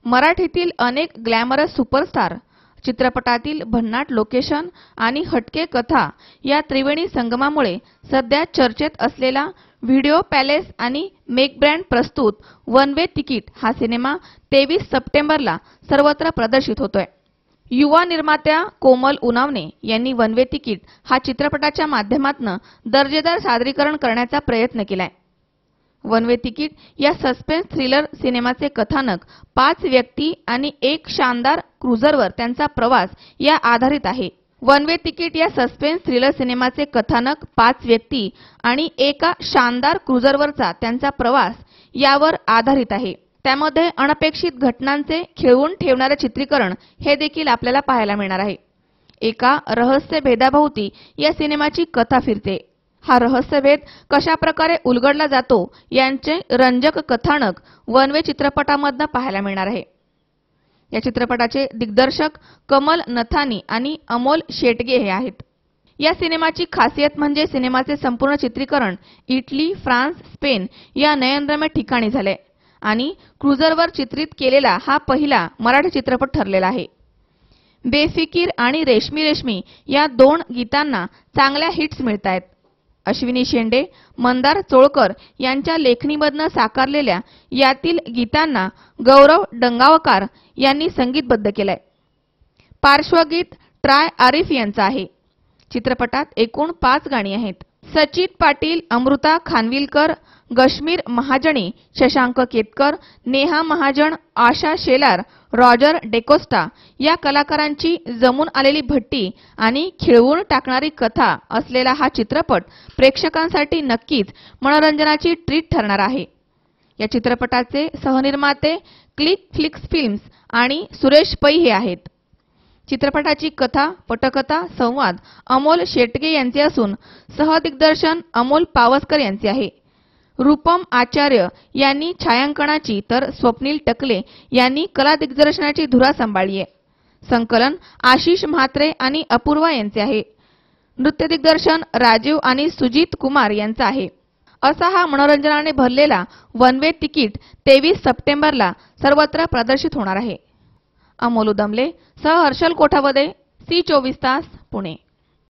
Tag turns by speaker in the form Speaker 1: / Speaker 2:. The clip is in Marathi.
Speaker 1: मराठीतील अनेक ग्लॅमरस सुपरस्टार, चित्रपटातील भन्नाट लोकेशन आणि हटके कथा या त्रिवेणी संगमामुळे सध्या चर्चेत असलेला व्हिडिओ पॅलेस आणि मेक ब्रँड प्रस्तुत वन वे तिकीट हा सिनेमा 23 सप्टेंबरला सर्वत्र प्रदर्शित होतोय। युवा निर्मात्या कोमल उनावणे यांनी वन वे तिकीट हा चित्रपटाच्या माध्यमातून दर्जेदार सादरीकरण करण्याचा प्रयत्न केलाय। वन वे तिकीट या सस्पेन्स थ्रिलर सिनेमाचे कथानक 5 व्यक्ती आणि एक शानदार क्रुझरवर त्यांचा प्रवास या आधारित आहे। वन वे तिकीट या सस्पेन्स थ्रिलर सिनेमाचे कथानक 5 व्यक्ती आणि एका शानदार क्रुझरवरचा त्यांचा प्रवास यावर आधारित आहे। त्यामध्ये अनपेक्षित घटनांचे खिळवून ठेवणारे चित्रीकरण हे देखील आपल्याला पाहायला मिळणार आहे। एका रहस्य भेदाभोवती या सिनेमाची कथा फिरते। हा रहस्यभेद कशा प्रकारे उलगडला जातो यांचे रंजक कथानक वन वे चित्रपटामधून पाहायला मिळणार आहे। या चित्रपटाचे दिग्दर्शक कमल नथानी आणि अमोल शेटगे हे आहेत। या सिनेमाची खासियत म्हणजे सिनेमाचे संपूर्ण चित्रीकरण इटली, फ्रान्स, स्पेन या नयनरम्य ठिकाणी झाले आणि क्रुझरवर चित्रित केलेला हा पहिला मराठी चित्रपट ठरलेला आहे। बेफिकीर आणि रेशमी रेशमी या 2 गीतांना चांगल्या हिट्स मिळतायत। अश्विनी शेंडे, मंदार चोळकर यांच्या लेखणीमधून साकारलेल्या यातील गीतांना गौरव डंगावकर यांनी संगीतबद्ध केलंय। पार्श्वगीत ट्राय आरिफ यांचं आहे। चित्रपटात एकूण 5 गाणी आहेत। सचित पाटील, अमृता खानविलकर, गश्मीर महाजनी, शशांक केतकर, नेहा महाजन, आशा शेलार, रॉजर डेकोस्टा या कलाकारांची जमून आलेली भट्टी आणि खिळवून टाकणारी कथा असलेला हा चित्रपट प्रेक्षकांसाठी नक्कीच मनोरंजनाची ट्रीट ठरणार आहे। या चित्रपटाचे सहनिर्माते क्लिक फ्लिक्स फिल्म्स आणि सुरेश पै हे आहेत। चित्रपटाची कथा, पटकथा, संवाद अमोल शेटगे यांचे असून सहदिग्दर्शन अमोल पावसकर यांचे आहे। रूपम आचार्य यांनी छायांकनाची तर स्वप्नील टकले यांनी कला दिग्दर्शनाची धुरा सांभाळली आहे। संकलन आशिष म्हात्रे आणि अपूर्वा यांचे आहे। नृत्य दिग्दर्शन राजीव आणि सुजीत कुमार यांचा आहे। असा हा मनोरंजनाने भरलेला वन वे तिकीट 23 सप्टेंबरला सर्वत्र प्रदर्शित होणार आहे। अमोल उदमले सह हर्षल कोठावदे, सी 24 तास, पुणे।